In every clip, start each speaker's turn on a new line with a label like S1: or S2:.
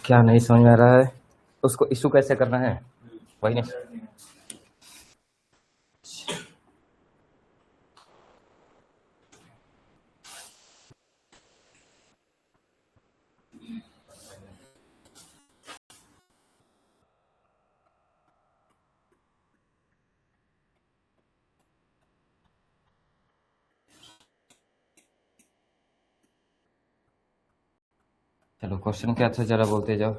S1: क्या नहीं समझ में आ रहा है? उसको इशू कैसे करना है वही नहीं। चलो क्वेश्चन क्या था जरा बोलते जाओ।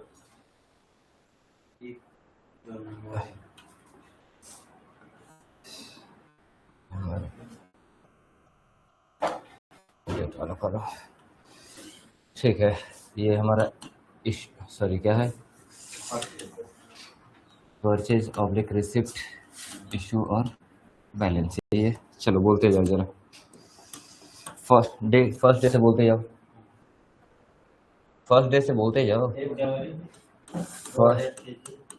S1: फॉलो करो। ठीक है, ये हमारा सॉरी क्या है, परचेज ऑब्लिक रिसिप्ट इशू और बैलेंस। ये चलो बोलते जाओ जरा। फर्स्ट डे से बोलते जाओ, फर्स्ट डे से बोलते जाओ। फर्स्ट,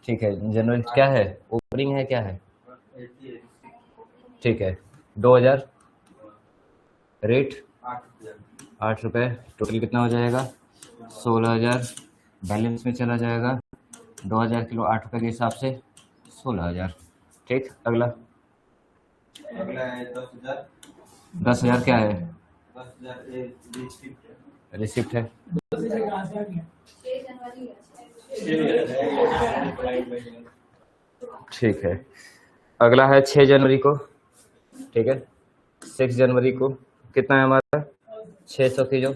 S1: ठीक है। जनवरी क्या है, ओपनिंग है क्या है? ठीक है, 2000 रेट 8 रुपये। टोटल कितना हो जाएगा? 16,000। बैलेंस में चला जाएगा 2000 किलो 8 रुपये के हिसाब से 16,000। ठीक, अगला
S2: है 10,000।
S1: 10,000 क्या है?
S2: 10,000
S1: रिसिप्ट है। ठीक है, अगला है 6 जनवरी को। ठीक है, 6 जनवरी को कितना है हमारा? 600 किलो।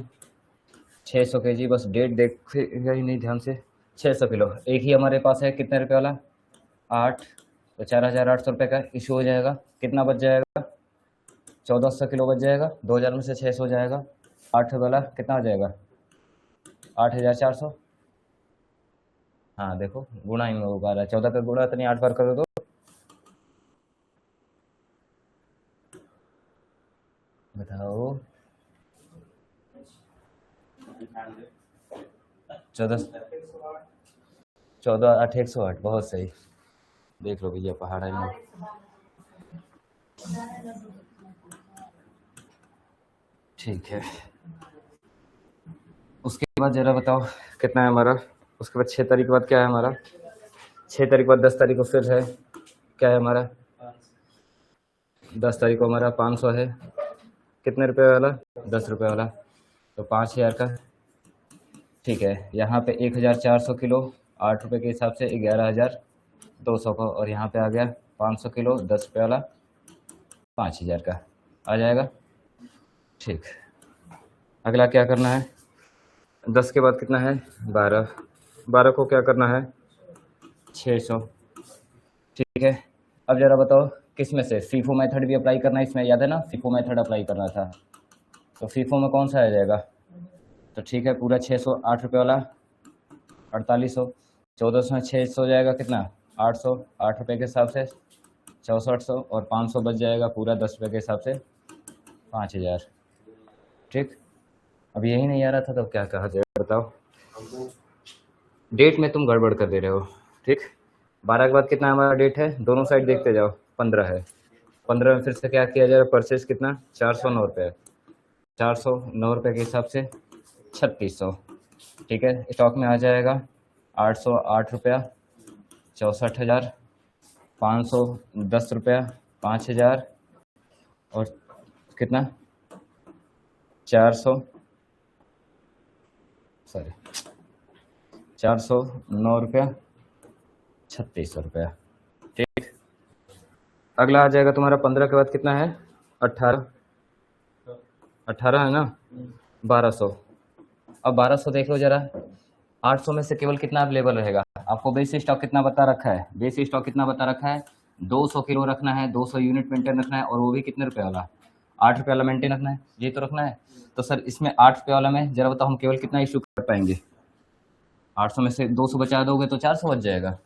S1: 600 केजी, बस डेट देखेगा ही नहीं ध्यान से। 600 किलो एक ही हमारे पास है, कितने रुपये वाला? 8। तो 4,800 रुपये का इशू हो जाएगा। कितना बच जाएगा? 1,400 किलो बच जाएगा। 2,000 में से 600 हो जाएगा। 8 वाला कितना हो जाएगा? 8,400। हाँ देखो, गुणा ही में होगा रहा है। 14 का गुणा तो नहीं, 8 बार कर दो। बताओ, 14 8 108। बहुत सही, देख लो भैया पहाड़ है में। ठीक है, उसके बाद जरा बताओ कितना है हमारा। उसके बाद 6 तारीख के बाद क्या है हमारा? 6 तारीख के बाद 10 तारीख को फिर है, क्या है हमारा? 10 तारीख को हमारा 500 है। कितने रुपए वाला? 10 रुपये वाला। तो 5,000 का। ठीक है, यहाँ पे 1,400 किलो 8 रुपये के हिसाब से 11,200 का। और यहाँ पे आ गया 500 किलो 10 रुपये वाला 5,000 का आ जाएगा। ठीक, अगला क्या करना है? 10 के बाद कितना है? 12। 12 को क्या करना है? 600। ठीक है, अब जरा बताओ किस में से फीफो मेथड भी अप्लाई करना है इसमें, याद है ना? फीफो मेथड अप्लाई करना था, तो फीफो में कौन सा आ जाएगा? तो ठीक है, पूरा 600 8 रुपये वाला 4800। 1400 में 600 हो जाएगा कितना? 800। 8 रुपये के हिसाब से 6400। और 500 बच जाएगा पूरा 10 रुपये के हिसाब से 5,000। ठीक, अब यही नहीं आ रहा था तो क्या कहा जाए बताओ। डेट में तुम गड़बड़ कर दे रहे हो। ठीक, 12 के बाद कितना हमारा डेट है? दोनों साइड देखते जाओ। 15 है। 15 में फिर से क्या किया जाएगा? परचेज कितना? 409 रुपये। 409 रुपये के हिसाब से 3600। ठीक है, स्टॉक में आ जाएगा 808 रुपया 64,000। 510 रुपया 5,000। और कितना? 400 सॉरी 409 रुपया 3600 रुपया। ठीक, अगला आ जाएगा तुम्हारा 15 के बाद कितना है? 18। 18 है ना? 1200। अब 1200 देख लो जरा। 800 में से केवल कितना अवेलेबल रहेगा? आपको बेस स्टॉक कितना बता रखा है? बेस स्टॉक कितना बता रखा है? 200 किलो रखना है, 200 यूनिट मेंटेन रखना है। और वो भी कितने रुपए वाला? 8 रुपये वाला मेंटेन रखना है, ये तो रखना है। तो सर इसमें 8 रुपये वाला में जरा बताओ हम केवल कितना इशू कर पाएंगे? 800 में से 200 बचा दोगे तो 400 बच जाएगा।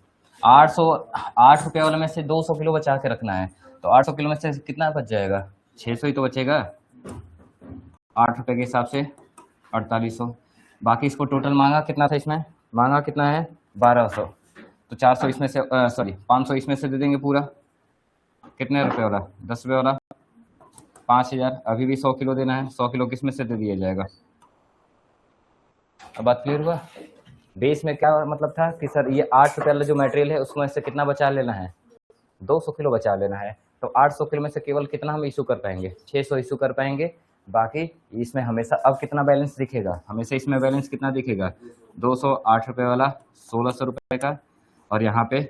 S1: 8 रुपये वाले में से 200 किलो बचा के रखना है, तो 800 किलो में से कितना बच जाएगा? 600 ही तो बचेगा। 8 रुपये के हिसाब से 4800। बाकी इसको टोटल मांगा कितना था? इसमें मांगा कितना है? 1200। तो 400 इसमें से सॉरी 500 इसमें से दे देंगे पूरा। कितने रुपये वाला? 10 रुपये वाला 5,000। अभी भी 100 किलो देना है। 100 किलो किस में से दे दिया जाएगा? अब बात क्लियर हुआ? बेस में क्या मतलब था कि सर ये 8 रुपये वाला जो मटेरियल है उसमें से कितना बचा लेना है, 200 किलो बचा लेना है। तो 800 किलो में से केवल कितना हम इशू कर पाएंगे, 600 इशू कर पाएंगे। बाकी इसमें हमेशा अब कितना बैलेंस दिखेगा, हमेशा इसमें बैलेंस कितना दिखेगा, 208 रुपये वाला 1600 रुपये का, और यहाँ पे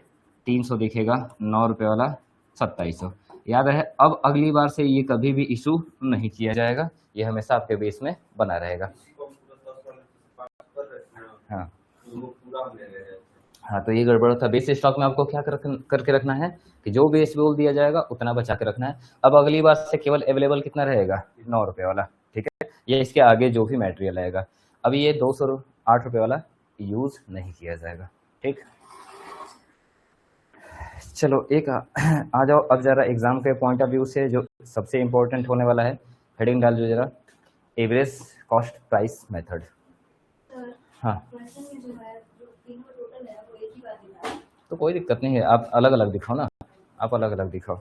S1: 300 दिखेगा 9 रुपये वाला 2700। याद रहे, अब अगली बार से ये कभी भी इशू नहीं किया जाएगा, ये हमेशा आपके बेस में बना रहेगा। हाँ हाँ, तो ये गड़बड़ था। बेस स्टॉक में आपको क्या करके रखना है कि जो बेस बोल दिया जाएगा उतना बचा के रखना है। अब अगली बार से केवल अवेलेबल कितना रहेगा, 9 रुपये वाला, ठीक है। ये इसके आगे जो भी मटेरियल आएगा, अभी ये 208 रुपये वाला यूज़ नहीं किया जाएगा, ठीक। चलो एक आ जाओ अब जरा एग्जाम के पॉइंट ऑफ व्यू से जो सबसे इम्पोर्टेंट होने वाला है, हेडिंग डाल दो जरा, एवरेज कॉस्ट प्राइस मेथड। हाँ तो कोई दिक्कत नहीं है, आप अलग अलग दिखाओ ना, आप अलग अलग दिखाओ।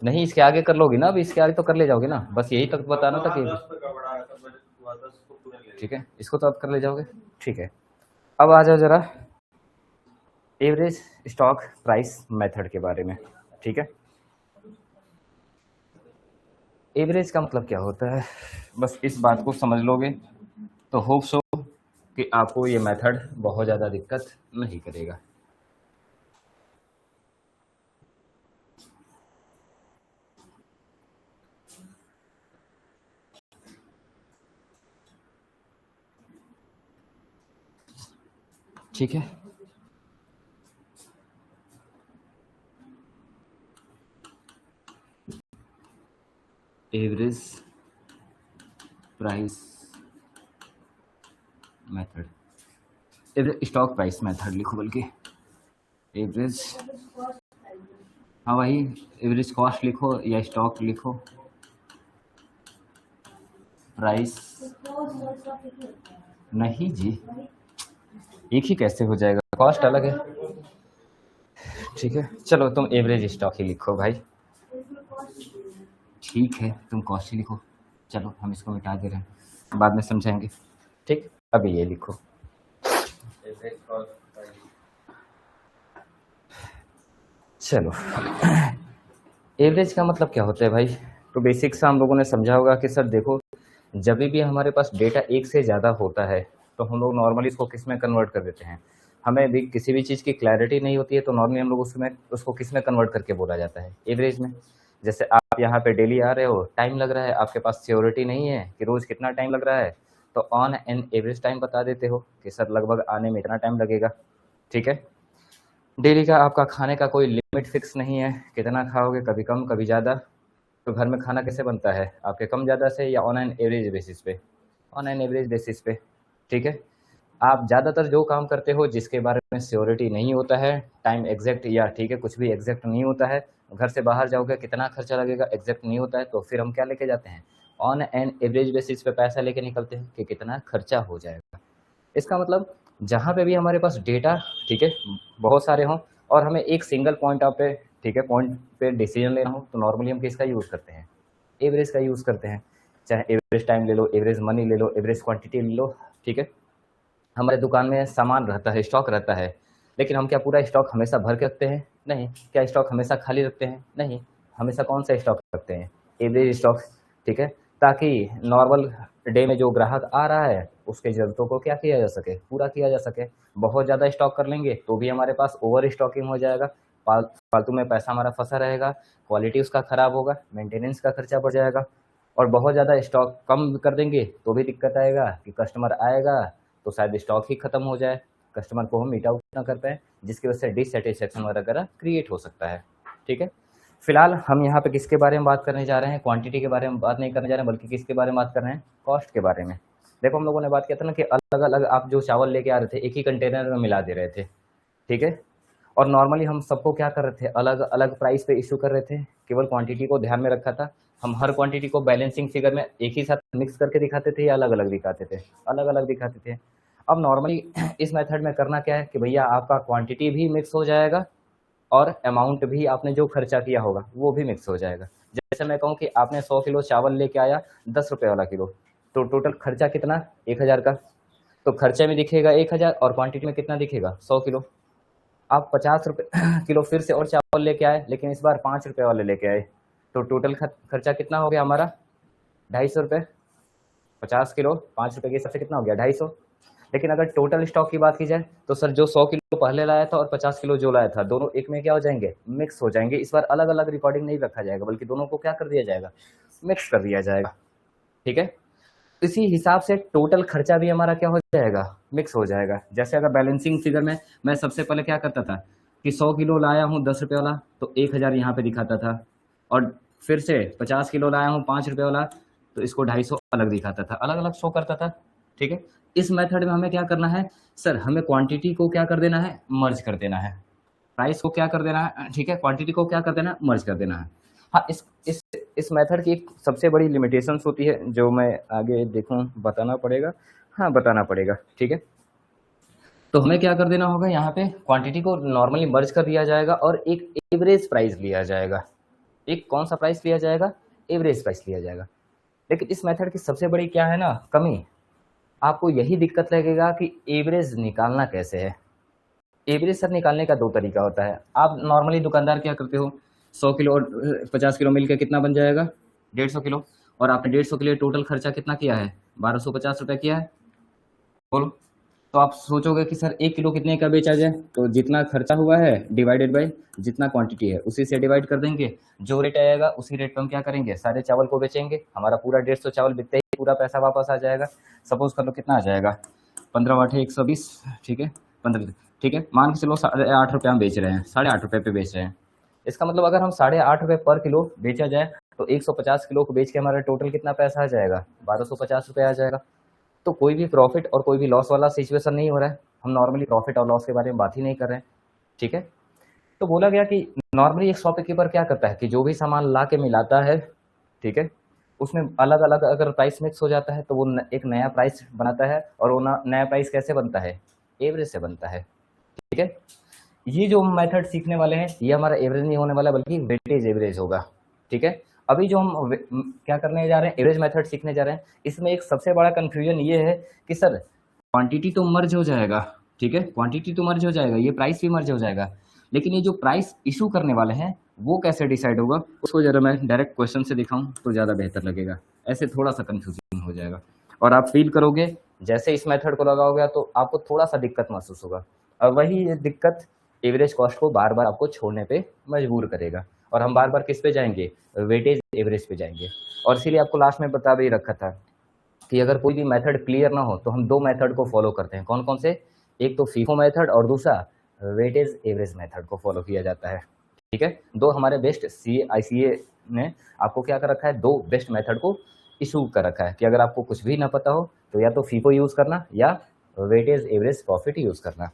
S1: नहीं, इसके आगे कर लोगी ना, अभी इसके आगे तो कर ले जाओगे ना, बस यही तक बताना था कि ठीक है, इसको तो आप कर ले जाओगे, ठीक है। अब आ जाओ जरा एवरेज स्टॉक प्राइस मेथड के बारे में, ठीक है। एवरेज का मतलब क्या होता है, बस इस बात को समझ लोगे तो होप सो कि आपको ये मेथड बहुत ज़्यादा दिक्कत नहीं करेगा। ठीक है, average price method, average stock price method लिखो, बल्कि एवरेज, हाँ वही एवरेज कॉस्ट लिखो या स्टॉक लिखो, प्राइस नहीं जी, एक ही कैसे हो जाएगा, कॉस्ट अलग है, ठीक है। चलो तुम एवरेज स्टॉक ही लिखो भाई, ठीक है तुम कॉस्ट ही लिखो। चलो हम इसको मिटा दे रहे हैं, बाद में समझाएंगे, ठीक। अभी ये लिखो, चलो एवरेज का मतलब क्या होता है भाई, तो बेसिक से हम लोगों ने समझा होगा कि सर देखो, जब भी हमारे पास डेटा एक से ज़्यादा होता है तो हम लोग नॉर्मली इसको किस में कन्वर्ट कर देते हैं, हमें भी किसी भी चीज़ की क्लैरिटी नहीं होती है तो नॉर्मली हम लोग उसको किस में कन्वर्ट करके बोला जाता है, एवरेज में। जैसे आप यहाँ पे डेली आ रहे हो, टाइम लग रहा है, आपके पास सियोरिटी नहीं है कि रोज़ कितना टाइम लग रहा है, तो ऑन एन एवरेज टाइम बता देते हो कि सर लगभग आने में इतना टाइम लगेगा, ठीक है। डेली का आपका खाने का कोई लिमिट फिक्स नहीं है, कितना खाओगे, कभी कम कभी ज़्यादा, तो घर में खाना कैसे बनता है आपके कम ज़्यादा से या ऑन एन एवरेज बेसिस पे, ऑन एन एवरेज बेसिस पे, ठीक है। आप ज़्यादातर जो काम करते हो जिसके बारे में श्योरिटी नहीं होता है, टाइम एग्जैक्ट या ठीक है कुछ भी एग्जैक्ट नहीं होता है, घर से बाहर जाओगे कितना खर्चा लगेगा एग्जैक्ट नहीं होता है, तो फिर हम क्या लेके जाते हैं, ऑन एन एवरेज बेसिस पे पैसा लेके निकलते हैं कि कितना खर्चा हो जाएगा। इसका मतलब जहाँ पे भी हमारे पास डेटा, ठीक है, बहुत सारे हों और हमें एक सिंगल पॉइंट ऑफ पे, ठीक है, पॉइंट पे डिसीजन लेना हो, तो नॉर्मली हम किसका यूज़ करते हैं, एवरेज का यूज़ करते हैं। चाहे एवरेज टाइम ले लो, एवरेज मनी ले लो, एवरेज क्वांटिटी ले लो, ठीक है। हमारे दुकान में सामान रहता है, स्टॉक रहता है, लेकिन हम क्या पूरा स्टॉक हमेशा भर के रखते हैं, नहीं। क्या स्टॉक हमेशा खाली रखते हैं, नहीं। हमेशा कौन सा स्टॉक रखते हैं, एवरेज स्टॉक, ठीक है, ताकि नॉर्मल डे में जो ग्राहक आ रहा है उसके ज़रूरतों को क्या किया जा सके, पूरा किया जा सके। बहुत ज़्यादा स्टॉक कर लेंगे तो भी हमारे पास ओवर स्टॉकिंग हो जाएगा, फालतू में पैसा हमारा फंसा रहेगा, क्वालिटी उसका ख़राब होगा, मेंटेनेंस का खर्चा बढ़ जाएगा। और बहुत ज़्यादा स्टॉक कम कर देंगे तो भी दिक्कत आएगा कि कस्टमर आएगा तो शायद स्टॉक ही ख़त्म हो जाए, कस्टमर को हम मीट आउट ना कर पाएँ, जिसकी वजह से डिससेटिस्फेक्शन वगैरह क्रिएट हो सकता है, ठीक है। फिलहाल हम यहाँ पे किसके बारे में बात करने जा रहे हैं, क्वांटिटी के बारे में बात नहीं करने जा रहे हैं, बल्कि किसके बारे में बात कर रहे हैं, कॉस्ट के बारे में। देखो हम लोगों ने बात किया था ना कि अलग अलग आप जो चावल लेके आ रहे थे एक ही कंटेनर में मिला दे रहे थे, ठीक है। और नॉर्मली हम सबको क्या कर रहे थे, अलग अलग प्राइस पे इशू कर रहे थे, केवल क्वांटिटी को ध्यान में रखा था। हम हर क्वांटिटी को बैलेंसिंग फिगर में एक ही साथ मिक्स करके दिखाते थे या अलग अलग दिखाते थे, अलग अलग दिखाते थे। अब नॉर्मली इस मेथड में करना क्या है कि भैया आपका क्वांटिटी भी मिक्स हो जाएगा और अमाउंट भी आपने जो खर्चा किया होगा वो भी मिक्स हो जाएगा। जैसे मैं कहूँ कि आपने 100 किलो चावल लेके आया 10 रुपये वाला किलो, तो टोटल खर्चा कितना, 1000 का, तो खर्चे में दिखेगा 1000 और क्वांटिटी में कितना दिखेगा 100 किलो। आप 50 रुपये किलो फिर से और चावल लेके आए, लेकिन इस बार 5 रुपये वाले लेके आए, तो टोटल खर्चा कितना हो गया हमारा 250 रुपये। 50 किलो 5 रुपये के हिसाब से कितना हो गया 250। लेकिन अगर टोटल स्टॉक की बात की जाए तो सर जो 100 किलो पहले लाया था और 50 किलो जो लाया था, दोनों एक में क्या हो जाएंगे, मिक्स हो जाएंगे। इस बार अलग अलग रिकॉर्डिंग नहीं रखा जाएगा, बल्कि दोनों को क्या कर दिया जाएगा, मिक्स कर दिया जाएगा। ठीक है, इसी हिसाब से टोटल खर्चा भी हमारा क्या हो जाएगा, मिक्स हो जाएगा। जैसे अगर बैलेंसिंग फिगर में मैं सबसे पहले क्या करता था कि 100 किलो लाया हूँ 10 रुपये वाला, तो 1000 यहाँ पे दिखाता था, और फिर से 50 किलो लाया हूँ 5 रुपये वाला, तो इसको 250 अलग दिखाता था, अलग अलग शो करता था। ठीक है, इस मेथड में हमें क्या करना है सर, हमें क्वांटिटी को क्या कर देना है, मर्ज कर देना है, प्राइस को क्या कर देना है, ठीक है, क्वांटिटी को क्या कर देना है, मर्ज कर देना है। हाँ, इस मेथड की एक सबसे बड़ी लिमिटेशंस होती है, जो मैं आगे देखूं बताना पड़ेगा, हाँ बताना पड़ेगा। ठीक है, तो हमें क्या कर देना होगा, यहाँ पे क्वांटिटी को नॉर्मली मर्ज कर दिया जाएगा और एक एवरेज प्राइस लिया जाएगा। एक कौन सा प्राइस लिया जाएगा, एवरेज प्राइस लिया जाएगा। लेकिन इस मेथड की सबसे बड़ी क्या है ना कमी, आपको यही दिक्कत लगेगा कि एवरेज निकालना कैसे है। एवरेज सर निकालने का दो तरीका होता है। आप नॉर्मली दुकानदार क्या करते हो, 100 किलो और 50 किलो मिलकर कितना बन जाएगा 150 किलो, और आपने 150 के लिए टोटल खर्चा कितना किया है 1250 रुपये किया है, बोलो। तो आप सोचोगे कि सर 1 किलो कितने का बेचा जाए, तो जितना खर्चा हुआ है डिवाइडेड बाई जितना क्वांटिटी है उसी से डिवाइड कर देंगे, जो रेट आएगा उसी रेट पर हम क्या करेंगे, सारे चावल को बेचेंगे, हमारा पूरा 150 चावल बिकते ही पूरा पैसा वापस आ जाएगा। सपोज कर लो कितना आ जाएगा 15/8 120, ठीक है 15, ठीक है, मान के चलो 8.5 रुपये हम बेच रहे हैं, 8.5 रुपये पे बेच रहे हैं। इसका मतलब अगर हम 8.5 रुपये पर किलो बेचा जाए तो 150 किलो को बेच के हमारा टोटल कितना पैसा आ जाएगा 1250 रुपये आ जाएगा। तो कोई भी प्रॉफिट और कोई भी लॉस वाला सिचुएशन नहीं हो रहा है, हम नॉर्मली प्रॉफिट और लॉस के बारे में बात ही नहीं कर रहे हैं। ठीक है, तो बोला गया कि नॉर्मली एक शॉपकीपर क्या करता है कि जो भी सामान ला के मिलाता है, ठीक है, उसमें अलग अलग अगर प्राइस मिक्स हो जाता है तो वो एक नया प्राइस बनाता है, और वो नया प्राइस कैसे बनता है, एवरेज से बनता है। ठीक है, ये जो मेथड सीखने वाले हैं ये हमारा एवरेज नहीं होने वाला बल्कि वेटेज एवरेज होगा। ठीक है, अभी जो हम क्या करने जा रहे हैं, एवरेज मेथड सीखने जा रहे हैं। इसमें एक सबसे बड़ा कंफ्यूजन ये है कि सर क्वांटिटी तो मर्ज हो जाएगा, ठीक है, क्वांटिटी तो मर्ज हो जाएगा, ये प्राइस भी मर्ज हो जाएगा, लेकिन ये जो प्राइस इशू करने वाले हैं वो कैसे डिसाइड होगा, उसको जरा मैं डायरेक्ट क्वेश्चन से दिखाऊं तो ज़्यादा बेहतर लगेगा। ऐसे थोड़ा सा कंफ्यूजन हो जाएगा और आप फील करोगे जैसे इस मेथड को लगाओगे तो आपको थोड़ा सा दिक्कत महसूस होगा, और वही दिक्कत एवरेज कॉस्ट को बार बार आपको छोड़ने पे मजबूर करेगा, और हम बार बार किस पे जाएंगे, वेटेज एवरेज पे जाएंगे। और इसीलिए आपको लास्ट में बता भी रखा था कि अगर कोई भी मेथड क्लियर ना हो तो हम दो मेथड को फॉलो करते हैं। कौन कौन से, एक तो फीफो मेथड और दूसरा वेटेज एवरेज मेथड को फॉलो किया जाता है। ठीक है, दो हमारे बेस्ट ICA ने आपको क्या कर रखा है, दो बेस्ट मेथड को इशू कर रखा है कि अगर आपको कुछ भी ना पता हो तो या तो फीफो यूज़ करना या वेटेज एवरेज प्रॉफिट यूज़ करना।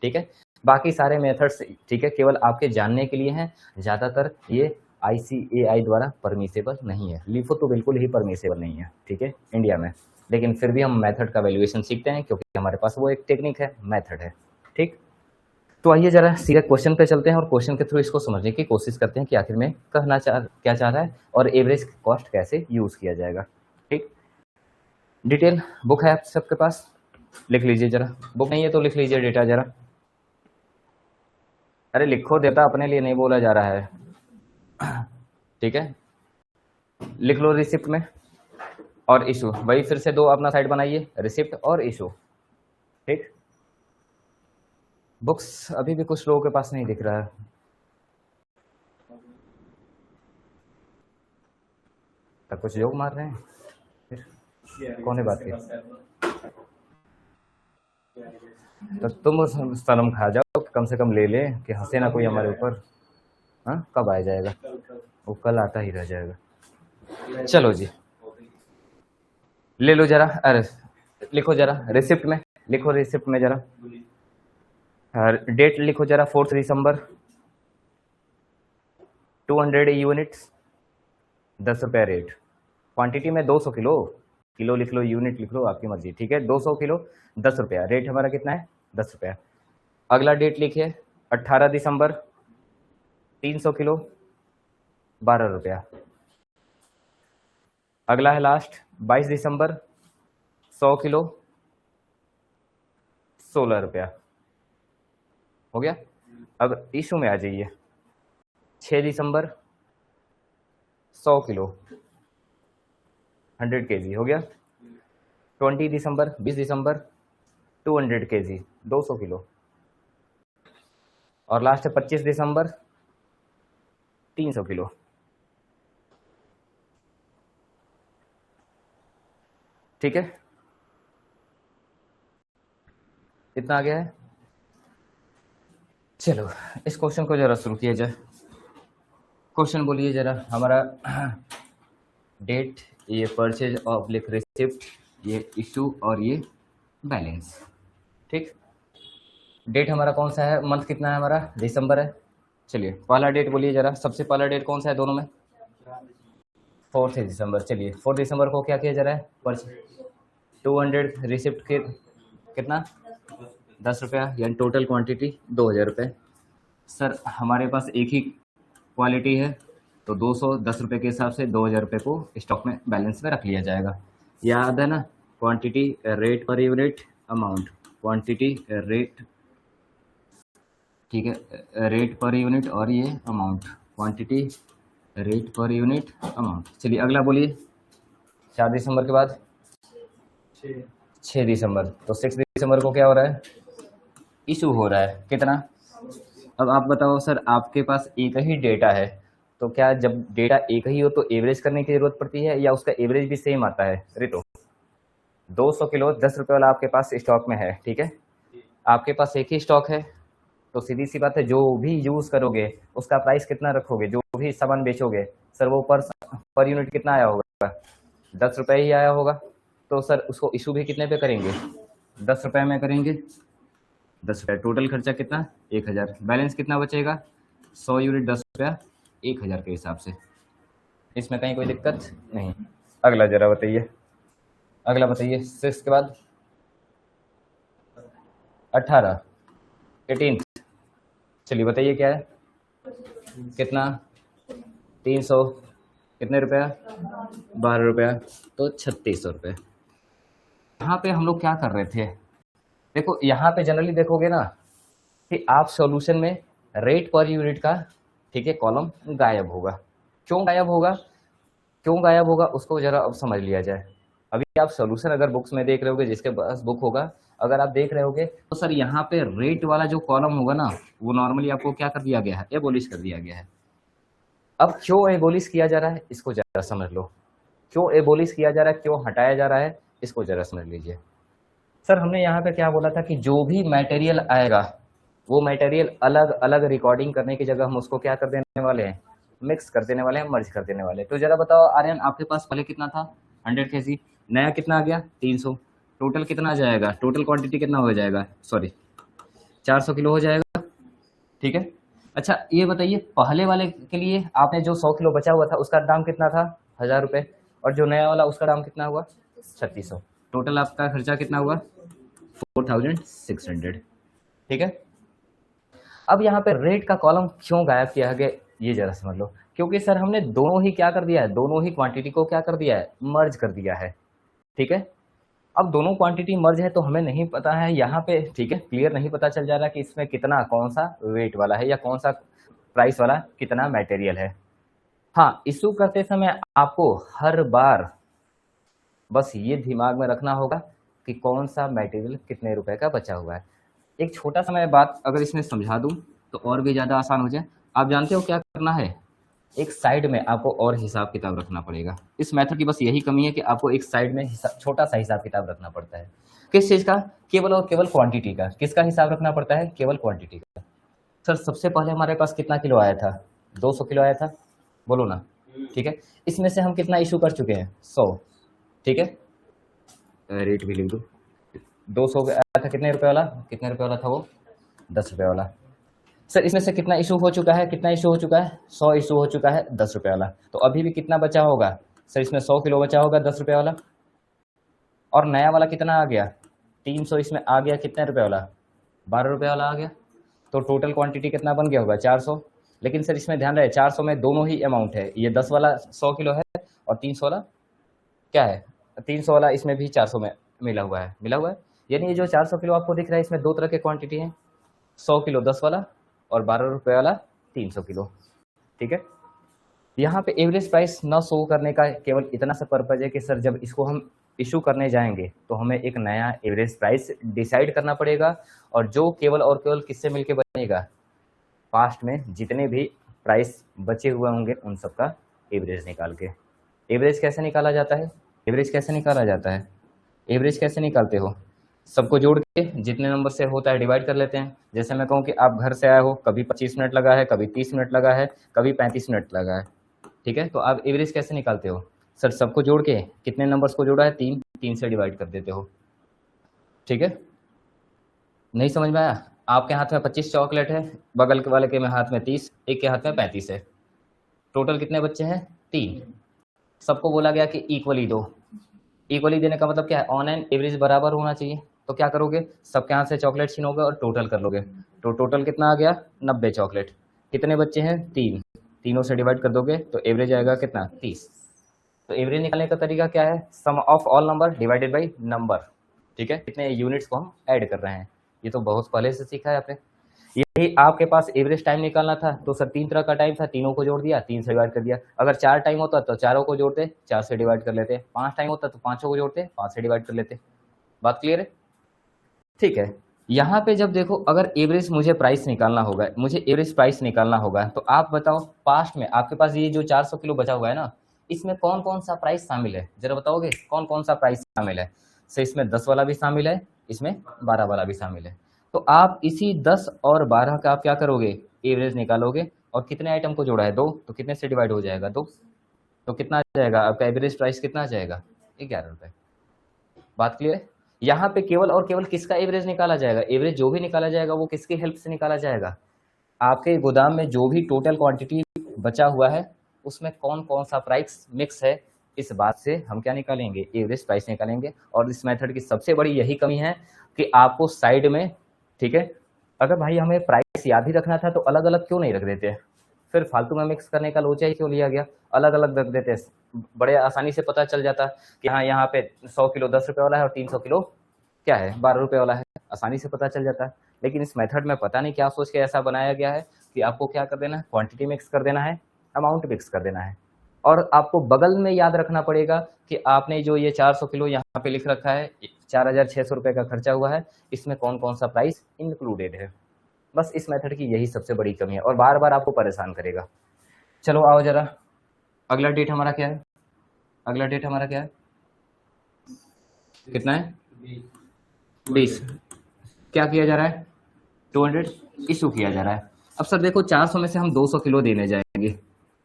S1: ठीक है, बाकी सारे मेथड्स ठीक है केवल आपके जानने के लिए हैं, ज़्यादातर ये ICAI द्वारा परमिसेबल नहीं है। लिफो तो बिल्कुल ही परमिसेबल नहीं है, ठीक है, इंडिया में, लेकिन फिर भी हम मेथड का वैल्यूएशन सीखते हैं क्योंकि हमारे पास वो एक टेक्निक है, मेथड है। ठीक, तो आइए जरा सीधे क्वेश्चन पे चलते हैं और क्वेश्चन के थ्रू इसको समझने की कोशिश करते हैं कि आखिर में क्या चाह रहा है और एवरेज कॉस्ट कैसे यूज़ किया जाएगा। ठीक, डिटेल बुक है आप सबके पास, लिख लीजिए जरा, बुक नहीं है तो लिख लीजिए डेटा जरा। अरे लिखो, डेटा अपने लिए नहीं बोला जा रहा है, ठीक है, लिख लो रिसिप्ट में और इशू, वही फिर से दो अपना साइड बनाइए, रिसिप्ट और इशू। ठीक, बुक्स अभी भी कुछ लोगों के पास नहीं दिख रहा है, तब कुछ जोक मार रहे हैं फिर कौन है बात की, तो तुम शर्म खा जाओ, कम से कम ले ले कि हंसे ना कोई हमारे ऊपर। हाँ, कब आ जाएगा वो, कल आता ही रह जाएगा। चलो जी, ले लो जरा, अरे लिखो जरा रिसिप्ट में, लिखो रिसिप्ट में जरा, डेट लिखो जरा 4 दिसंबर, 200 यूनिट्स, 10 रुपये रेट, क्वांटिटी में 200 किलो, किलो लिख लो यूनिट लिख लो आपकी मर्जी। ठीक है, 200 किलो 10 रुपया, रेट हमारा कितना है 10 रुपया। अगला डेट लिखिए 18 दिसंबर, 300 किलो 12 रुपया। अगला है लास्ट 22 दिसंबर, 100 किलो 16 रुपया हो गया। अब इशू में आ जाइए, 6 दिसंबर 100 किलो 100 kg हो गया। 20 दिसंबर 20 दिसंबर 200 kg 200 किलो। और लास्ट है 25 दिसंबर 300 किलो। ठीक है, इतना आ गया है। चलो इस क्वेश्चन को जरा शुरू किया जाए। क्वेश्चन बोलिए जरा हमारा। डेट, ये परचेज ऑब्लिक रिसिप्ट, ये इशू और ये बैलेंस। ठीक, डेट हमारा कौन सा है, मंथ कितना है हमारा, दिसंबर है। चलिए पहला डेट बोलिए जरा, सबसे पहला डेट कौन सा है दोनों में, 4 दिसंबर। चलिए 4 दिसंबर को क्या किया जा रहा है, परचेज 200, रिसिप्ट के कितना 10 रुपया, यानी टोटल क्वांटिटी 2000 रुपये। सर हमारे पास एक ही क्वालिटी है तो 210 रुपये के हिसाब से 2000 रुपये को स्टॉक में बैलेंस में रख लिया जाएगा। याद है ना, quantity rate per unit amount, quantity rate, ठीक है, रेट पर यूनिट और ये amount, quantity rate per unit amount. चलिए अगला बोलिए, 4 दिसंबर के बाद 6 दिसंबर, तो 6 दिसंबर को क्या हो रहा है, इशू हो रहा है कितना। अब आप बताओ सर, आपके पास एक ही डेटा है तो क्या जब डेटा एक ही हो तो एवरेज करने की जरूरत पड़ती है या उसका एवरेज भी सेम आता है। रितो 200 किलो 10 रुपये वाला आपके पास स्टॉक में है, ठीक है, आपके पास एक ही स्टॉक है तो सीधी सी बात है जो भी यूज करोगे उसका प्राइस कितना रखोगे, जो भी सामान बेचोगे सर वो पर यूनिट कितना आया होगा, 10 रुपये ही आया होगा। तो सर उसको इशू भी कितने पे करेंगे, 10 रुपये में करेंगे, 10 रुपये। टोटल खर्चा कितना 1000, बैलेंस कितना बचेगा 100 यूनिट 10 रुपया 1000 के हिसाब से। इसमें कहीं कोई दिक्कत नहीं। अगला जरा बताइए, अगला बताइए 6 के बाद 18 18। चलिए बताइए क्या है, कितना 300, कितने रुपया 12 रुपया, तो 3600 रुपये। यहाँ पे हम लोग क्या कर रहे थे, देखो यहाँ पे जनरली देखोगे ना कि आप सॉल्यूशन में रेट पर यूनिट का, ठीक है, कॉलम गायब होगा। क्यों गायब होगा, क्यों गायब होगा उसको जरा अब समझ लिया जाए। अभी आप सॉल्यूशन अगर बुक्स में देख रहे होगे, जिसके पास बुक होगा अगर आप देख रहे होगे तो सर यहाँ पे रेट वाला जो कॉलम होगा ना वो नॉर्मली आपको क्या कर दिया गया है, एबोलिश कर दिया गया है। अब क्यों एबोलिश किया जा रहा है इसको जरा समझ लो, क्यों एबोलिश किया जा रहा है, क्यों हटाया जा रहा है इसको जरा समझ लीजिए। सर हमने यहाँ पे क्या बोला था कि जो भी मटेरियल आएगा वो मटेरियल अलग अलग रिकॉर्डिंग करने की जगह हम उसको क्या कर देने वाले हैं, मिक्स कर देने वाले हैं, मर्ज कर देने वाले हैं। तो जरा बताओ आर्यन, आपके पास पहले कितना था 100 kg, नया कितना आ गया 300, टोटल कितना आ जाएगा, टोटल क्वांटिटी कितना हो जाएगा, सॉरी 400 किलो हो जाएगा, ठीक है। अच्छा ये बताइए पहले वाले के लिए आपने जो 100 किलो बचा हुआ था उसका दाम कितना था 1000 रुपये, और जो नया वाला उसका दाम कितना हुआ 3600, टोटल आपका खर्चा कितना हुआ 4600, ठीक है। अब यहाँ पे रेट का कॉलम क्यों गायब किया गया ये जरा समझ लो, क्योंकि सर हमने दोनों ही क्या कर दिया है, दोनों ही क्वांटिटी को क्या कर दिया है, मर्ज कर दिया है, ठीक है। अब दोनों क्वांटिटी मर्ज है तो हमें नहीं पता है यहाँ पे, ठीक है, क्लियर नहीं पता चल जा रहा कि इसमें कितना कौन सा वेट वाला है या कौन सा प्राइस वाला कितना मटेरियल है। हाँ, इशू करते समय आपको हर बार बस ये दिमाग में रखना होगा कि कौन सा मटेरियल कितने रुपए का बचा हुआ है। एक छोटा सा मैं बात अगर इसमें समझा दूं तो और भी ज़्यादा आसान हो जाए। आप जानते हो क्या करना है, एक साइड में आपको और हिसाब किताब रखना पड़ेगा। इस मेथड की बस यही कमी है कि आपको एक साइड में छोटा सा हिसाब किताब रखना पड़ता है। किस चीज़ का, केवल और केवल क्वांटिटी का। किसका हिसाब रखना पड़ता है, केवल क्वांटिटी का। सर सबसे पहले हमारे पास कितना किलो आया था, 200 किलो आया था, बोलो ना, ठीक है। इसमें से हम कितना इशू कर चुके हैं 100, ठीक है, रेट भी लिख दो, 200 आया था कितने रुपए वाला, कितने रुपए वाला था वो 10 रुपये वाला। सर इसमें से कितना इशू हो चुका है, कितना इशू हो चुका है 100 इशू हो चुका है 10 रुपये वाला। तो अभी भी कितना बचा होगा सर, इसमें 100 किलो बचा होगा 10 रुपये वाला, और नया वाला कितना आ गया 300, इसमें आ गया कितने रुपये वाला 12 रुपये वाला आ गया। तो टोटल क्वांटिटी कितना बन गया होगा 400। लेकिन सर इसमें ध्यान रहे 400 में दोनों ही अमाउंट है, ये 10 वाला 100 किलो है और 300 वाला क्या है, 300 वाला इसमें भी 400 में मिला हुआ है, मिला हुआ है। यानी ये जो 400 किलो आपको दिख रहा है इसमें दो तरह के क्वांटिटी हैं, 100 किलो 10 वाला और 12 रुपये वाला 300 किलो। ठीक है, यहाँ पे एवरेज प्राइस न शो करने का केवल इतना सा पर्पज है कि सर जब इसको हम इशू करने जाएंगे तो हमें एक नया एवरेज प्राइस डिसाइड करना पड़ेगा, और जो केवल और केवल किससे मिलके बनेगा, पास्ट में जितने भी प्राइस बचे हुए होंगे उन सब का एवरेज निकाल के। एवरेज कैसे निकाला जाता है? एवरेज कैसे निकाला जाता है? एवरेज कैसे निकालते हो? सबको जोड़ के जितने नंबर से होता है डिवाइड कर लेते हैं। जैसे मैं कहूँ कि आप घर से आए हो, कभी 25 मिनट लगा है, कभी 30 मिनट लगा है, कभी 35 मिनट लगा है। ठीक है, तो आप एवरेज कैसे निकालते हो? सर सबको जोड़ के कितने नंबर्स को जोड़ा है? 3, 3 से डिवाइड कर देते हो। ठीक है, नहीं समझ में आया? आपके हाथ में 25 चॉकलेट है, बगल के वाले के में हाथ में 30, एक के हाथ में 35 है, टोटल कितने बच्चे हैं? 3। सबको बोला गया कि इक्वली दो। इक्वली देने का मतलब क्या है? ऑन एंड एवरेज बराबर होना चाहिए। तो क्या करोगे, सबके हाथ से चॉकलेट छीनोगे और टोटल कर लोगे। तो टोटल कितना आ गया? 90 चॉकलेट। कितने बच्चे हैं? 3, तीनों से डिवाइड कर दोगे तो एवरेज आएगा कितना? 30। तो एवरेज निकालने का तरीका क्या है? Sum of all number divided by number. ठीक है, कितने यूनिट्स को हम ऐड कर रहे हैं, ये तो बहुत पहले से सीखा है आपने। यही आपके पास एवरेज टाइम निकालना था तो सर 3 तरह का टाइम था, तीनों को जोड़ दिया, 3 से डिवाइड कर दिया। अगर 4 टाइम होता तो चारों को जोड़ते, 4 से डिवाइड कर लेते। 5 टाइम होता तो पांचों को जोड़ते, 5 से डिवाइड कर लेते। बात क्लियर है? ठीक है, यहाँ पे जब देखो अगर एवरेज मुझे प्राइस निकालना होगा, मुझे एवरेज प्राइस निकालना होगा, तो आप बताओ पास्ट में आपके पास ये जो 400 किलो बचा हुआ है ना, इसमें कौन कौन सा प्राइस शामिल है? जरा बताओगे कौन कौन सा प्राइस शामिल है? सर इसमें 10 वाला भी शामिल है, इसमें 12 वाला भी शामिल है। तो आप इसी 10 और 12 का आप क्या करोगे? एवरेज निकालोगे। और कितने आइटम को जोड़ा है? 2, तो कितने से डिवाइड हो जाएगा? 2। तो कितना आ जाएगा आपका एवरेज प्राइस? कितना आ जाएगा? 11 रुपये। बात क्लियर है? यहाँ पे केवल और केवल किसका एवरेज निकाला जाएगा? एवरेज जो भी निकाला जाएगा वो किसकी हेल्प से निकाला जाएगा? आपके गोदाम में जो भी टोटल क्वांटिटी बचा हुआ है उसमें कौन कौन सा प्राइस मिक्स है, इस बात से हम क्या निकालेंगे? एवरेज प्राइस निकालेंगे। और इस मेथड की सबसे बड़ी यही कमी है कि आपको साइड में, ठीक है, अगर भाई हमें प्राइस याद ही रखना था तो अलग अलग क्यों नहीं रख देते? फिर फालतू में मिक्स करने का लोचा ही क्यों लिया गया? अलग अलग रख देते, बड़े आसानी से पता चल जाता कि हाँ यहाँ पे 100 किलो 10 रुपये वाला है और 300 किलो क्या है? 12 रुपये वाला है, आसानी से पता चल जाता है। लेकिन इस मेथड में पता नहीं क्या सोच के ऐसा बनाया गया है कि आपको क्या कर देना है? क्वांटिटी मिक्स कर देना है, अमाउंट मिक्स कर देना है। और आपको बगल में याद रखना पड़ेगा कि आपने जो ये 400 किलो यहाँ पे लिख रखा है, 4,600 रुपये का खर्चा हुआ है, इसमें कौन कौन सा प्राइस इंक्लूडेड है। बस इस मेथड की यही सबसे बड़ी कमी है और बार बार आपको परेशान करेगा। चलो आओ जरा, अगला डेट हमारा क्या है? अगला डेट हमारा क्या है? कितना है? 20। क्या किया जा रहा है? 200 इशू किया जा रहा है। अब सर देखो 400 में से हम 200 किलो देने जाएंगे,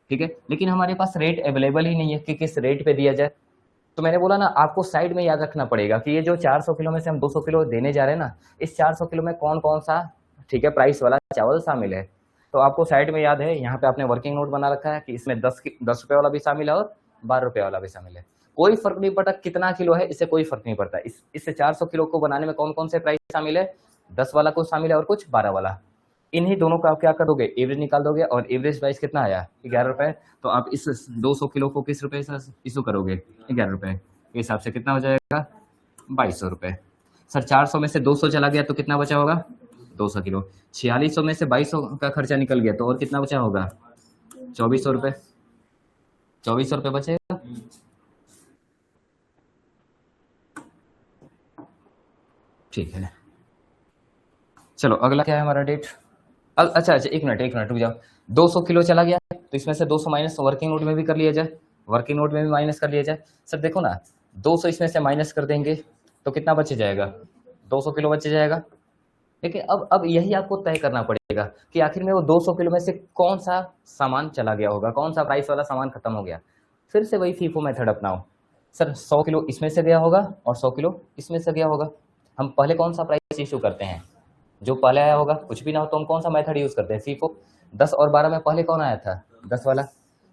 S1: ठीक है, लेकिन हमारे पास रेट अवेलेबल ही नहीं है कि किस रेट पे दिया जाए। तो मैंने बोला ना आपको साइड में याद रखना पड़ेगा कि ये जो 400 किलो में से हम 200 किलो देने जा रहे हैं ना, इस 400 किलो में कौन कौन सा, ठीक है, प्राइस वाला चावल शामिल है। तो आपको साइड में याद है, यहाँ पे आपने वर्किंग नोट बना रखा है कि इसमें 10 रुपये वाला भी शामिल है और 12 रुपये वाला भी शामिल है। कोई फर्क नहीं पड़ता कितना किलो है, इससे कोई फर्क नहीं पड़ता। इस 400 किलो को बनाने में कौन कौन से प्राइस शामिल है? 10 वाला कुछ शामिल है और कुछ 12 वाला। इन्हीं दोनों का आप क्या कर दोगे? एवरेज निकाल दोगे। और एवरेज प्राइस कितना आया? 11 रुपये। तो आप इस 200 किलो को किस रुपए से इशू करोगे? 11 रुपये के हिसाब से कितना हो जाएगा? 2200 रुपये। सर 400 में से 200 चला गया तो कितना बचा होगा? 200 किलो। 4600 में से 2200 का खर्चा निकल गया तो और कितना बचा होगा? 2400 रुपये। 2400 रुपये बचेगा। ठीक है, चलो अगला क्या है हमारा डेट? अच्छा अच्छा, एक मिनट रुक जाओ। 200 किलो चला गया तो इसमें से 200 माइनस वर्किंग नोट में भी कर लिया जाए, वर्किंग नोट में भी माइनस कर लिया जाए। सर देखो ना, 200 इसमें से माइनस कर देंगे तो कितना बच जाएगा? 200 किलो बच जाएगा। लेकिन अब यही आपको तय करना पड़ेगा कि आखिर में वो 200 किलो में से कौन सा सामान चला गया होगा, कौन सा प्राइस वाला सामान खत्म हो गया। फिर से वही फीफो मेथड अपनाओ। सर 100 किलो इसमें से गया होगा और 100 किलो इसमें से गया होगा। हम पहले कौन सा प्राइस इशू करते हैं? जो पहले आया होगा, कुछ भी ना हो तो हम कौन सा मेथड यूज करते हैं? फीफो। 10 और 12 में पहले कौन आया था? 10 वाला।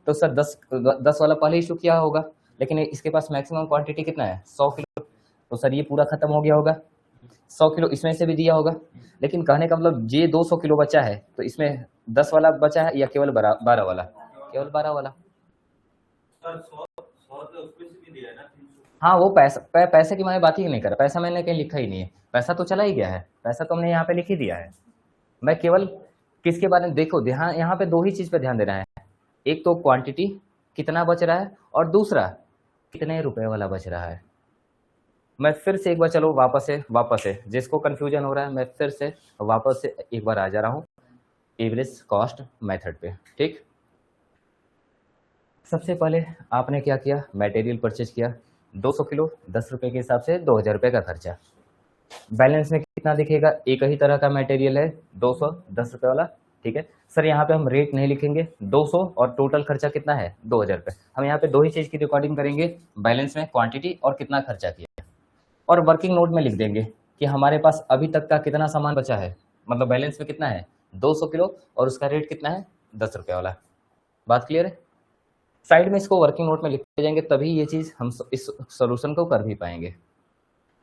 S1: तो सर 10 वाला पहले इशू किया होगा, लेकिन इसके पास मैक्सिमम क्वांटिटी कितना है? 100 किलो। तो सर ये पूरा खत्म हो गया होगा। 100 किलो इसमें से भी दिया होगा, लेकिन कहने का मतलब ये 200 किलो बचा है तो इसमें 10 वाला बचा है या केवल 12 वाला? केवल 12 वाला। हाँ वो पैसे की मैंने बात ही नहीं करा, पैसा मैंने कहीं लिखा ही नहीं है। पैसा तो चला ही गया है, पैसा तो हमने यहाँ पे लिख ही दिया है। मैं केवल किसके बारे में, देखो ध्यान यहाँ पे दो ही चीज पे ध्यान देना है, एक तो क्वांटिटी कितना बच रहा है और दूसरा कितने रुपए वाला बच रहा है। मैं फिर से एक बार, चलो वापस से जिसको कंफ्यूजन हो रहा है मैं फिर से वापस से एक बार आ जा रहा हूँ एवरेज कॉस्ट मेथड पे। ठीक, सबसे पहले आपने क्या किया, मटेरियल परचेज किया 200 किलो, 10 रुपये के हिसाब से 2000 रुपये का खर्चा। बैलेंस में कितना दिखेगा, एक ही तरह का मटेरियल है 210 रुपये वाला। ठीक है सर, यहाँ पे हम रेट नहीं लिखेंगे, 200 और टोटल खर्चा कितना है 2000 रुपये। हम यहाँ पे दो ही चीज़ की रिकॉर्डिंग करेंगे, बैलेंस में क्वांटिटी और कितना खर्चा किया, और वर्किंग नोट में लिख देंगे कि हमारे पास अभी तक का कितना सामान बचा है, मतलब बैलेंस में कितना है 200 किलो और उसका रेट कितना है 10 रुपये वाला। बात क्लियर है? साइड में इसको वर्किंग नोट में लिखते जाएंगे, तभी ये चीज़ हम इस सोल्यूशन को कर भी पाएंगे।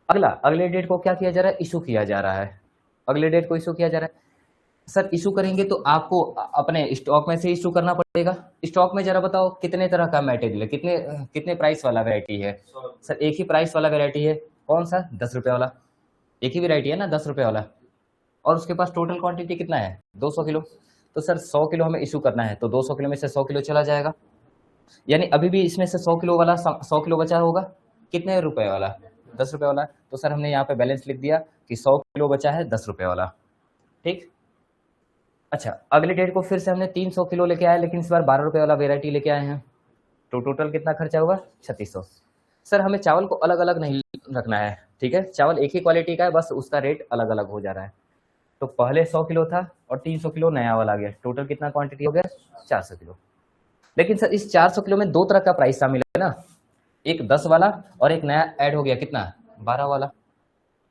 S1: अगले डेट को क्या किया जा रहा है, इशू किया जा रहा है। अगले डेट को इशू किया जा रहा है। सर इशू करेंगे तो आपको अपने स्टॉक में से इशू करना पड़ेगा। स्टॉक में जरा बताओ कितने तरह का मटेरियल है, कितने कितने प्राइस वाला वैरायटी है। सर एक ही प्राइस वाला वैरायटी है, कौन सा 10 रुपये वाला, एक ही वैरायटी है ना 10 रुपये वाला, और उसके पास टोटल क्वांटिटी कितना है 200 किलो। तो सर 100 किलो हमें इशू करना है, तो 200 किलो में से 100 किलो चला जाएगा, यानी अभी भी इसमें से 100 किलो वाला 100 किलो बचा होगा, कितने रुपए वाला 10 रुपये वाला। तो सर हमने यहाँ पे बैलेंस लिख दिया कि 100 किलो बचा है 10 रुपये वाला। ठीक, अच्छा अगले डेट को फिर से हमने 300 किलो लेके आए, लेकिन इस बार 12 रुपये वाला वेरायटी लेके आए हैं, तो टोटल कितना खर्चा होगा 3600। सर हमें चावल को अलग अलग नहीं रखना है, ठीक है, चावल एक ही क्वालिटी का है, बस उसका रेट अलग अलग हो जा रहा है। तो पहले 100 किलो था और 300 किलो नया वाला आ गया, टोटल कितना क्वांटिटी हो गया 400 किलो। लेकिन सर इस 400 किलो में दो तरह का प्राइस शामिल है ना, एक 10 वाला और एक नया ऐड हो गया कितना 12 वाला।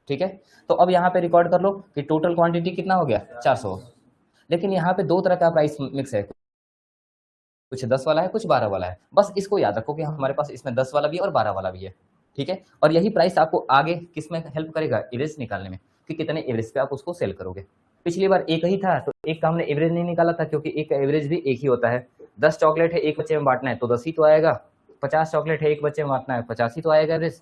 S1: ठीक है, तो अब यहाँ पे रिकॉर्ड कर लो कि टोटल क्वांटिटी कितना हो गया 400, लेकिन यहाँ पे दो तरह का प्राइस मिक्स है, कुछ 10 वाला है कुछ 12 वाला है। बस इसको याद रखो कि हमारे पास इसमें 10 वाला भी है और 12 वाला भी है। ठीक है, और यही प्राइस आपको आगे किस में हेल्प करेगा, एवरेज निकालने में, कि कितने एवरेज पे आप उसको सेल करोगे। पिछली बार एक ही था तो एक का हमने एवरेज नहीं निकाला था, क्योंकि एक का एवरेज भी एक ही होता है। 10 चॉकलेट है एक बच्चे में बांटना है तो 10 ही तो आएगा, 50 चॉकलेट है एक बच्चे में बांटना है 50 ही तो आएगा एवरेज।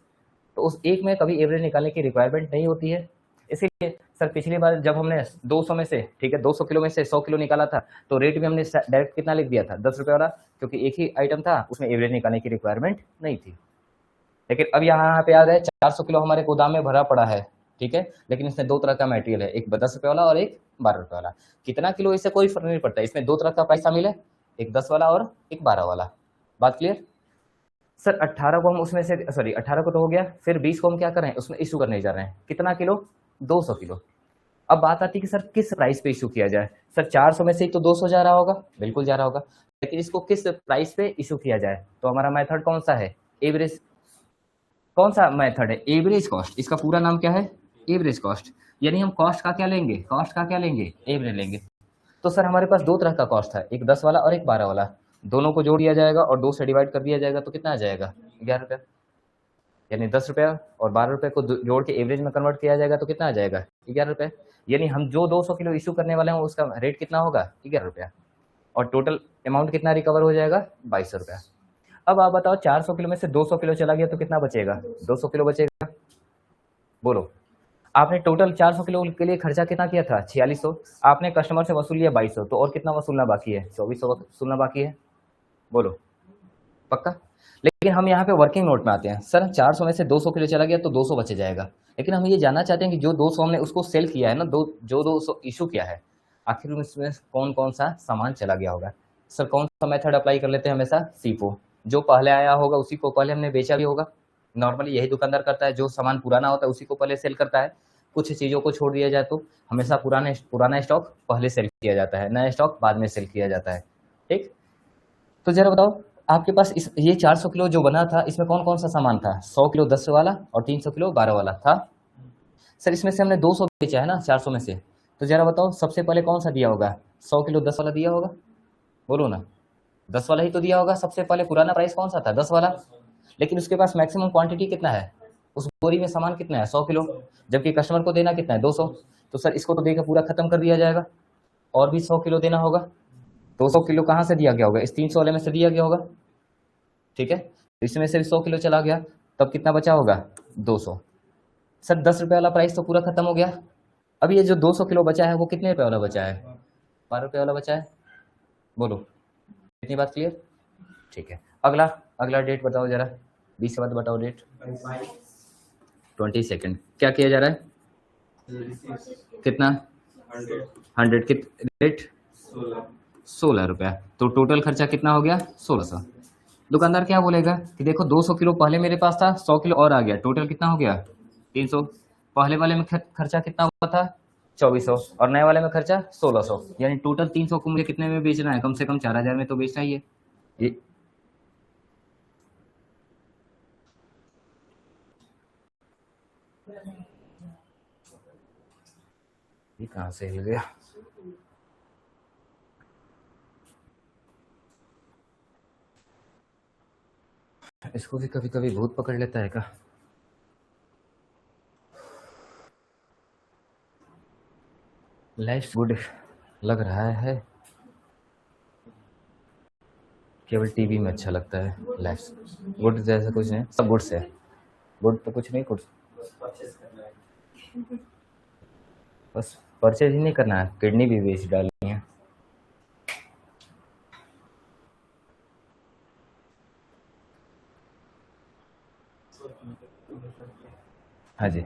S1: तो उस एक में कभी एवरेज निकालने की रिक्वायरमेंट नहीं होती है। इसीलिए सर पिछली बार जब हमने 200 में से, ठीक है 200 किलो में से 100 किलो निकाला था, तो रेट भी हमने डायरेक्ट कितना लिख दिया था 10 रुपये वाला, क्योंकि एक ही आइटम था, उसमें एवरेज निकालने की रिक्वायरमेंट नहीं थी। लेकिन अब यहाँ पे याद है 400 किलो हमारे गोदाम में भरा पड़ा है, ठीक है, लेकिन इसमें दो तरह का मटेरियल है, एक 10 रुपये वाला और एक 12 रुपये वाला। कितना किलो इससे कोई फर्क नहीं पड़ता, इसमें दो तरह का प्राइस शामिल है, एक 10 वाला और एक 12 वाला। बात क्लियर? सर 18 को हम उसमें से, सॉरी 18 को तो हो गया, फिर 20 को हम क्या कर रहे हैं उसमें इशू करने जा रहे हैं, कितना किलो 200 किलो। अब बात आती है कि सर किस प्राइस पे इशू किया जाए। सर 400 में से ही तो 200 जा रहा होगा, बिल्कुल जा रहा होगा, लेकिन इसको किस प्राइस पे इशू किया जाए। तो हमारा मेथड कौन सा है, एवरेज। कौन सा मेथड है, एवरेज कॉस्ट। इसका पूरा नाम क्या है, एवरेज कॉस्ट। यानी हम कॉस्ट का क्या लेंगे, कॉस्ट का क्या लेंगे, एवरेज लेंगे। तो सर हमारे पास दो तरह का कॉस्ट था, एक 10 वाला और एक 12 वाला, दोनों को जोड़ दिया जाएगा और 2 से डिवाइड कर दिया जाएगा, तो कितना आ जाएगा 11 रुपये। यानी 10 रुपये और 12 रुपये को जोड़ के एवरेज में कन्वर्ट किया जाएगा तो कितना आ जाएगा 11 रुपये। यानी हम जो 200 किलो इशू करने वाले हैं उसका रेट कितना होगा 11 रुपया, और टोटल अमाउंट कितना रिकवर हो जाएगा 2200 रुपया। अब आप बताओ 400 किलो में से 200 किलो चला गया तो कितना बचेगा, 200 किलो बचेगा। बोलो, आपने टोटल 400 किलो के लिए खर्चा कितना किया था 4600, आपने कस्टमर से वसूल लिया 2200, तो और कितना वसूलना बाकी है 2400 वसूलना बाकी है। बोलो पक्का? लेकिन हम यहाँ पे वर्किंग नोट में आते हैं, सर 400 में से 200 किलो चला गया तो 200 बचे जाएगा, लेकिन हम ये जानना चाहते हैं कि जो 200 हमने उसको सेल किया है ना, जो 200 इशू किया है, आखिर उसमें कौन कौन सा सामान चला गया होगा। सर कौन सा मेथड अप्लाई कर लेते हैं हमेशा, सीफो। जो पहले आया होगा उसी को पहले हमने बेचा भी होगा, नॉर्मली यही दुकानदार करता है, जो सामान पुराना होता है उसी को पहले सेल करता है। कुछ चीज़ों को छोड़ दिया जाए तो हमेशा पुराना स्टॉक पहले सेल किया जाता है, नया स्टॉक बाद में सेल किया जाता है। ठीक, तो जरा बताओ आपके पास ये 400 किलो जो बना था इसमें कौन कौन सा सामान था, 100 किलो 10 वाला और 300 किलो 12 वाला था। सर इसमें से हमने 200 बेचा है ना 400 में से, तो जरा बताओ सबसे पहले कौन सा दिया होगा, 100 किलो 10 वाला दिया होगा। बोलो ना, 10 वाला ही तो दिया होगा सबसे पहले। पुराना प्राइस कौन सा था 10 वाला, लेकिन उसके पास मैक्सिमम क्वांटिटी कितना है, उस बोरी में सामान कितना है 100 किलो, जबकि कस्टमर को देना कितना है 200। तो सर इसको तो देकर पूरा खत्म कर दिया जाएगा, और भी 100 किलो देना होगा। 200 किलो कहाँ से दिया गया होगा, इस 300 वाले में से दिया गया होगा, ठीक है, इसमें से 100 किलो चला गया, तब कितना बचा होगा 200। सर 10 रुपये वाला प्राइस तो पूरा खत्म हो गया। अब ये जो 200 किलो बचा है वो कितने रुपये वाला बचा है? 12 रुपये वाला बचा है। बोलो, इतनी बात क्लियर? ठीक है, अगला अगला डेट बताओ जरा, 20 के बाद बताओ डेट। 22 क्या किया जा रहा है? कितना? 100 कित रेट 16 रुपया। तो टोटल खर्चा कितना हो गया? 1600। दुकानदार क्या बोलेगा कि देखो 200 किलो पहले मेरे पास था, 100 किलो और आ गया, टोटल कितना हो गया? 300। पहले वाले में खर्चा कितना हुआ था? 2400, और नए वाले में खर्चा 1600, यानी टोटल 300 को मुझे कितने में बेचना है? कम से कम 4000 में तो बेचना ही है। ये कहाँ से हिल गया? इसको भी कभी कभी भूत पकड़ लेता है क्या? लाइफ गुड लग रहा है, केवल टीवी में अच्छा लगता है। लाइफ गुड जैसा कुछ नहीं, सब गुड से है। गुड तो कुछ नहीं, कुछ बस परचेज ही नहीं करना है, किडनी भी बेच डालनी है। हाँ जी,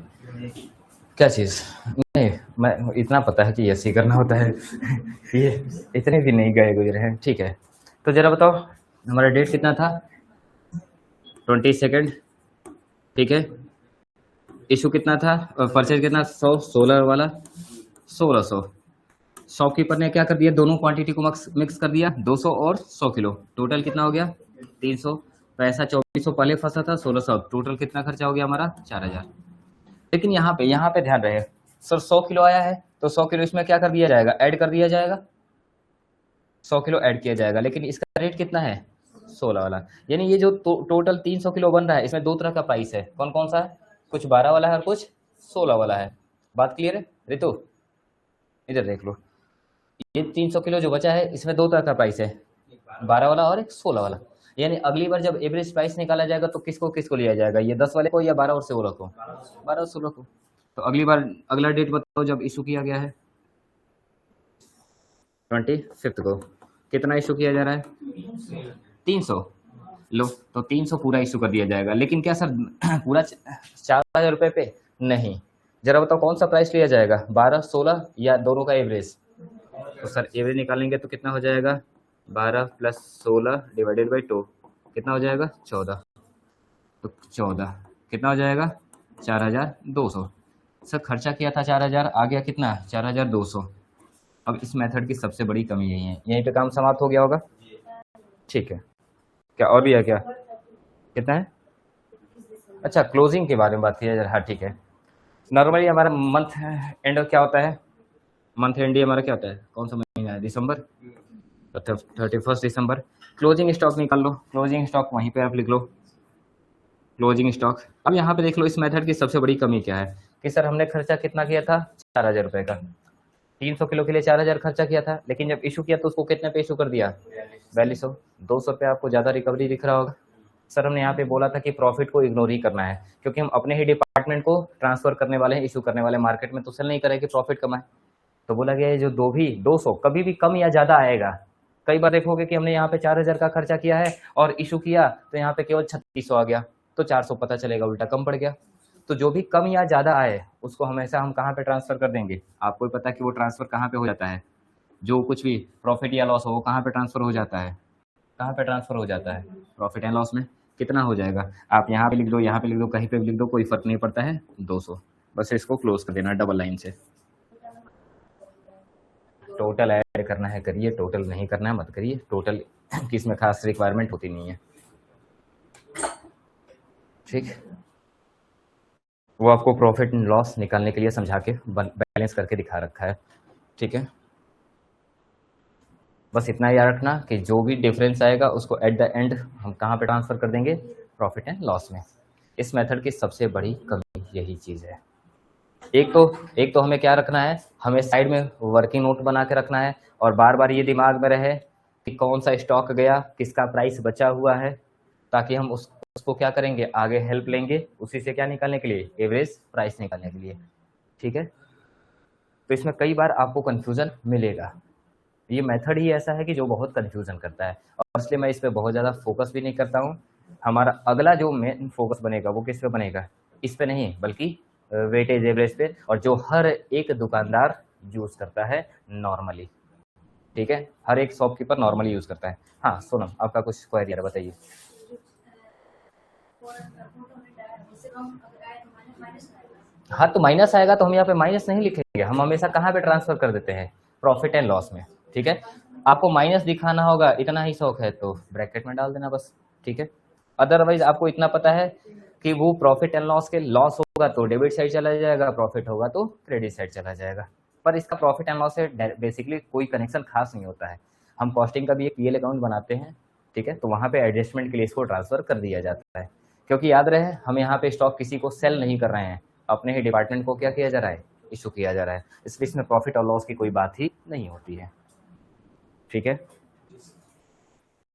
S1: क्या चीज़? नहीं, मैं इतना पता है कि ऐसे ही करना होता है। ये इतने भी नहीं गए गुजरे हैं। ठीक है, तो जरा बताओ हमारा डेट कितना था? 22। ठीक है, इशू कितना था? परचेज कितना? 100, 16 वाला 1600। शॉपकीपर ने क्या कर दिया? दोनों क्वांटिटी को मिक्स कर दिया, 200 और 100 किलो। टोटल कितना हो गया? 300। पैसा 2400 पहले फंसा था, 1600। टोटल कितना खर्चा हो गया हमारा? 4000। लेकिन यहाँ पे ध्यान रहे सर, 100 किलो आया है तो 100 किलो इसमें क्या कर दिया जाएगा? ऐड कर दिया जाएगा। 100 किलो ऐड किया जाएगा, लेकिन इसका रेट कितना है? 16 वाला। यानी ये जो टोटल 300 किलो बन रहा है, इसमें दो तरह का प्राइस है। कौन कौन सा है? कुछ 12 वाला है और कुछ 16 वाला है। बात क्लियर है रितु? इधर देख लो, ये 300 किलो जो बचा है इसमें दो तरह का प्राइस है, 12 वाला और एक 16 वाला। यानी अगली बार जब एवरेज प्राइस निकाला जाएगा तो किसको किसको लिया जाएगा? ये 10 वाले को या 12 और 16 को? 12 और 16 को। तो अगली बार अगला डेट बताओ जब इशू किया गया है। 25 को। कितना इशू किया जा रहा है? 300। लो, तो 300 पूरा इशू कर दिया जाएगा। लेकिन क्या सर पूरा 4000 रुपये पे? नहीं। जरा बताओ कौन सा प्राइस लिया जाएगा, 12, 16 या दोनों का एवरेज? तो सर एवरेज निकालेंगे तो कितना हो जाएगा? 12 + 16 / 2 कितना हो जाएगा? 14। तो 14 कितना हो जाएगा? 4200। सर खर्चा किया था 4000, आ गया कितना? 4200। अब इस मेथड की सबसे बड़ी कमी यही है। यहीं पे काम समाप्त हो गया होगा। ठीक है, क्या और भी है क्या? कितना है? अच्छा, क्लोजिंग के बारे में बात किया जाए। हाँ ठीक है, नॉर्मली हमारा मंथ एंड क्या होता है? मंथ एंड हमारा क्या होता है? कौन सा महीना है? दिसंबर। 31 दिसंबर। क्लोजिंग स्टॉक निकाल लो, क्लोजिंग स्टॉक वहीं पे आप लिख लो, क्लोजिंग स्टॉक। अब यहाँ पे देख लो इस मेथड की सबसे बड़ी कमी क्या है कि सर हमने खर्चा कितना किया था? 4000 रुपये का। 300 किलो के लिए 4000 खर्चा किया था, लेकिन जब इशू किया तो उसको कितने पे इशू कर दिया? 4200। 200 रुपये आपको ज़्यादा रिकवरी दिख रहा होगा। सर हमने यहाँ पे बोला था कि प्रॉफिट को इग्नोर ही करना है, क्योंकि हम अपने ही डिपार्टमेंट को ट्रांसफर करने वाले हैं, इशू करने वाले। मार्केट में तो सेल नहीं करें कि प्रॉफिट कमाए। तो बोला गया है जो 200 कभी भी कम या ज़्यादा आएगा। कई बार देखोगे कि हमने यहाँ पे 4000 का खर्चा किया है और इशू किया तो यहाँ पे केवल 3600 आ गया, तो 400 पता चलेगा उल्टा कम पड़ गया। तो जो भी कम या ज़्यादा आए उसको हमेशा हम कहाँ पे ट्रांसफ़र कर देंगे? आपको ही पता है कि वो ट्रांसफ़र कहाँ पे हो जाता है। जो कुछ भी प्रॉफिट या लॉस हो वो कहाँ पे ट्रांसफ़र हो जाता है? कहाँ पे ट्रांसफ़र हो जाता है? प्रॉफिट एंड लॉस में। कितना हो जाएगा? आप यहाँ पे लिख दो, यहाँ पे लिख दो, कहीं पे भी लिख दो, कोई फ़र्क नहीं पड़ता है, 200। बस इसको क्लोज कर देना डबल लाइन से। टोटल ऐड करना है करिए, टोटल नहीं करना है मत करिए। टोटल की इसमें खास रिक्वायरमेंट होती नहीं है। ठीक, वो आपको प्रॉफिट एंड लॉस निकालने के लिए समझा के बैलेंस करके दिखा रखा है। ठीक है, बस इतना याद रखना कि जो भी डिफरेंस आएगा उसको एट द एंड हम कहाँ पे ट्रांसफ़र कर देंगे? प्रॉफिट एंड लॉस में। इस मेथड की सबसे बड़ी कमी यही चीज़ है। एक तो हमें क्या रखना है? हमें साइड में वर्किंग नोट बना के रखना है और बार बार ये दिमाग में रहे कि कौन सा स्टॉक गया, किसका प्राइस बचा हुआ है, ताकि हम उस उसको क्या करेंगे, आगे हेल्प लेंगे उसी से क्या निकालने के लिए, एवरेज प्राइस निकालने के लिए। ठीक है, तो इसमें कई बार आपको कन्फ्यूजन मिलेगा, ये मेथड ही ऐसा है कि जो बहुत कन्फ्यूजन करता है, और इसलिए मैं इस पर बहुत ज़्यादा फोकस भी नहीं करता हूँ। हमारा अगला जो मेन फोकस बनेगा वो किस पे बनेगा, इस पे नहीं बल्कि वेटेज एवरेज पे, और जो हर एक दुकानदार यूज़ करता है नॉर्मली। ठीक है, हर एक शॉपकीपर नॉर्मली यूज़ करता है। हाँ सोनम, आपका कुछ क्वेरी है, बताइए। हाँ तो माइनस आएगा तो हम यहाँ पे माइनस नहीं लिखेंगे, हम हमेशा कहाँ पे ट्रांसफर कर देते हैं, प्रॉफिट एंड लॉस में। ठीक है, आपको माइनस दिखाना होगा, इतना ही शौक है तो ब्रैकेट में डाल देना बस। ठीक है, अदरवाइज आपको इतना पता है कि वो प्रॉफिट एंड लॉस के लॉस होगा तो डेबिट साइड चला जाएगा, प्रॉफिट होगा तो क्रेडिट साइड चला जाएगा। पर इसका प्रॉफिट एंड लॉस से बेसिकली कोई कनेक्शन खास नहीं होता है। हम कॉस्टिंग का भी एक पीएल अकाउंट बनाते हैं, ठीक है, तो वहाँ पे एडजस्टमेंट के लिए इसको ट्रांसफर कर दिया जाता है, क्योंकि याद रहे हम यहाँ पे स्टॉक किसी को सेल नहीं कर रहे हैं, अपने ही डिपार्टमेंट को क्या किया जा रहा है, इशू किया जा रहा है, इसलिए इसमें प्रॉफिट और लॉस की कोई बात ही नहीं होती है। ठीक है।